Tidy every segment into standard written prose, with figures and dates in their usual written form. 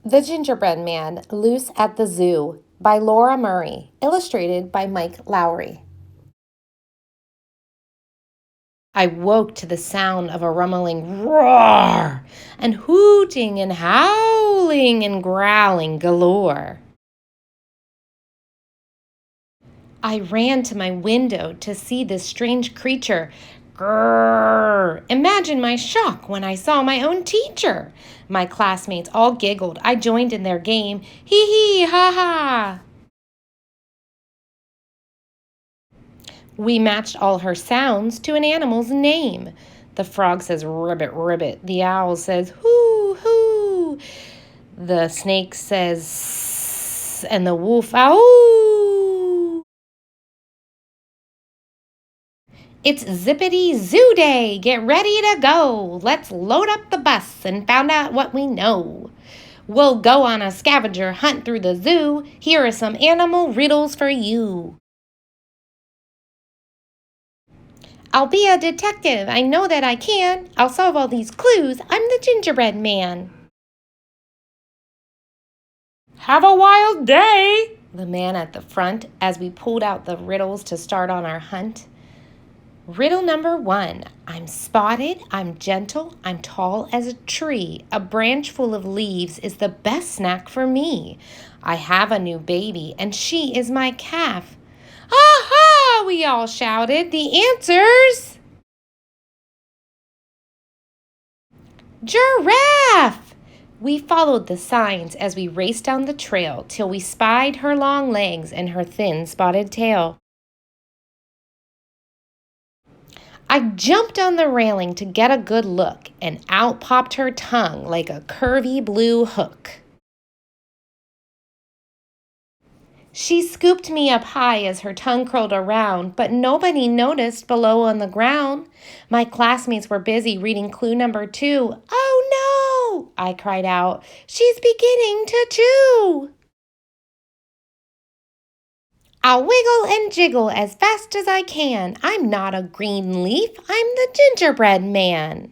The Gingerbread Man, Loose at the Zoo by Laura Murray, illustrated by Mike Lowry. I woke to the sound of a rumbling roar and hooting and howling and growling galore. I ran to my window to see this strange creature. Grrr! Imagine my shock when I saw my own teacher. My classmates all giggled. I joined in their game. Hee hee, ha ha. We matched all her sounds to an animal's name. The frog says ribbit, ribbit. The owl says hoo, hoo. The snake says sss, and the wolf ow. It's Zippity Zoo Day. Get ready to go. Let's load up the bus and find out what we know. We'll go on a scavenger hunt through the zoo. Here are some animal riddles for you. I'll be a detective. I know that I can. I'll solve all these clues. I'm the Gingerbread Man. Have a wild day, the man at the front, as we pulled out the riddles to start on our hunt. Riddle number 1. I'm spotted, I'm gentle, I'm tall as a tree. A branch full of leaves is the best snack for me. I have a new baby, and she is my calf. Aha! We all shouted. The answers... Giraffe! We followed the signs as we raced down the trail till we spied her long legs and her thin spotted tail. I jumped on the railing to get a good look, and out popped her tongue like a curvy blue hook. She scooped me up high as her tongue curled around, but nobody noticed below on the ground. My classmates were busy reading clue number 2. Oh no! I cried out. She's beginning to chew! I'll wiggle and jiggle as fast as I can. I'm not a green leaf, I'm the Gingerbread Man.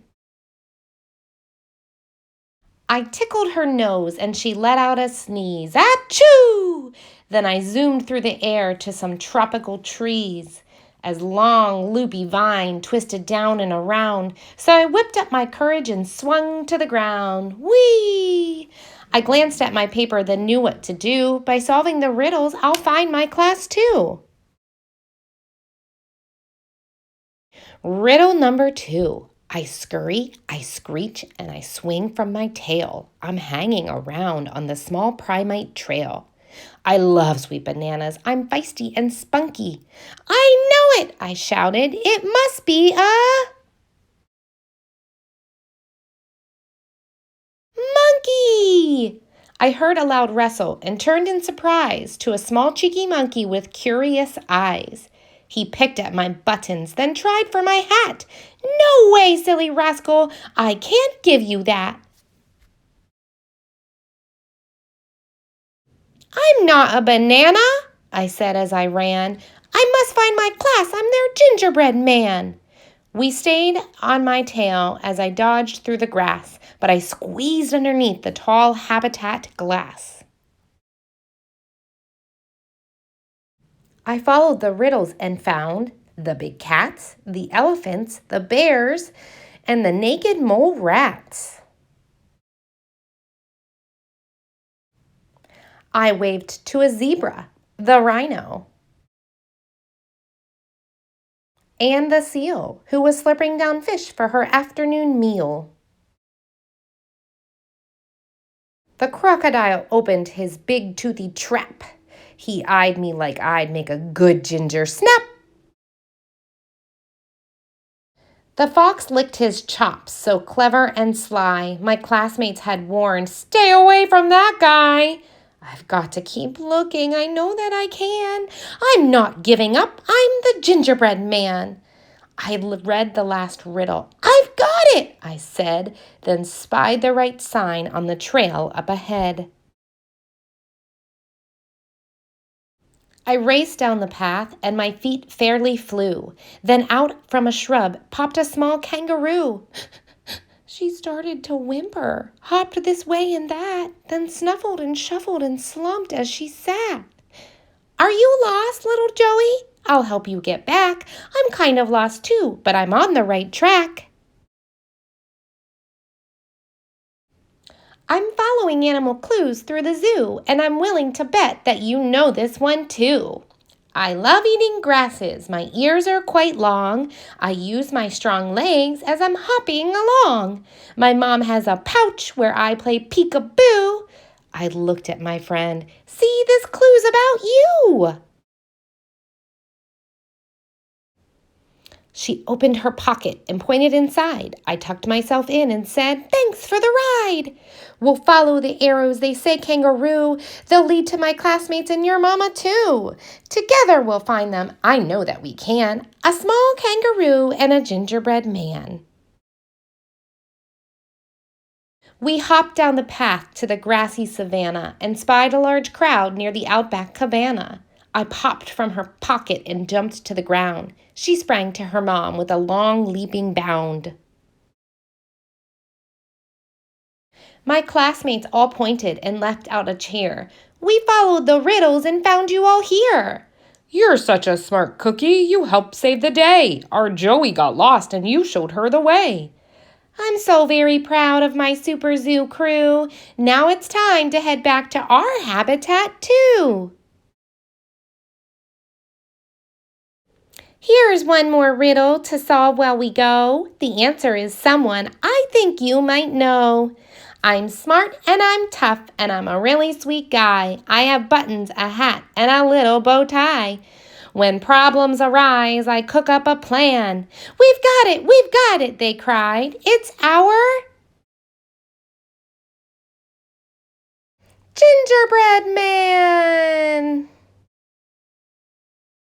I tickled her nose and she let out a sneeze. Achoo! Then I zoomed through the air to some tropical trees. As long, loopy vine twisted down and around, so I whipped up my courage and swung to the ground. Whee! I glanced at my paper, then knew what to do. By solving the riddles, I'll find my class too. Riddle number 2. I scurry, I screech, and I swing from my tail. I'm hanging around on the small primate trail. I love sweet bananas. I'm feisty and spunky. I know it, I shouted. It must be a monkey. I heard a loud rustle and turned in surprise to a small cheeky monkey with curious eyes. He picked at my buttons, then tried for my hat. No way, silly rascal. I can't give you that. I'm not a banana, I said as I ran. I must find my class. I'm their Gingerbread Man. We stayed on my tail as I dodged through the grass, but I squeezed underneath the tall habitat glass. I followed the riddles and found the big cats, the elephants, the bears, and the naked mole rats. I waved to a zebra, the rhino, and the seal, who was slurping down fish for her afternoon meal. The crocodile opened his big toothy trap. He eyed me like I'd make a good ginger snap. The fox licked his chops, so clever and sly. My classmates had warned, "Stay away from that guy." I've got to keep looking. I know that I can. I'm not giving up. I'm the Gingerbread Man. I read the last riddle. I've got it, I said, then spied the right sign on the trail up ahead. I raced down the path, and my feet fairly flew. Then out from a shrub popped a small kangaroo. She started to whimper, hopped this way and that, then snuffled and shuffled and slumped as she sat. Are you lost, little Joey? I'll help you get back. I'm kind of lost too, but I'm on the right track. I'm following animal clues through the zoo, and I'm willing to bet that you know this one too. I love eating grasses. My ears are quite long. I use my strong legs as I'm hopping along. My mom has a pouch where I play peekaboo. I looked at my friend. See, this clue's about you. She opened her pocket and pointed inside. I tucked myself in and said, thanks for the ride. We'll follow the arrows, they say, kangaroo. They'll lead to my classmates and your mama too. Together we'll find them. I know that we can. A small kangaroo and a gingerbread man. We hopped down the path to the grassy savanna and spied a large crowd near the outback cabana. I popped from her pocket and jumped to the ground. She sprang to her mom with a long leaping bound. My classmates all pointed and left out a cheer. We followed the riddles and found you all here. You're such a smart cookie, you helped save the day. Our Joey got lost and you showed her the way. I'm so very proud of my Super Zoo crew. Now it's time to head back to our habitat too. Here's one more riddle to solve while we go. The answer is someone I think you might know. I'm smart and I'm tough and I'm a really sweet guy. I have buttons, a hat, and a little bow tie. When problems arise, I cook up a plan. We've got it, they cried. It's our Gingerbread Man.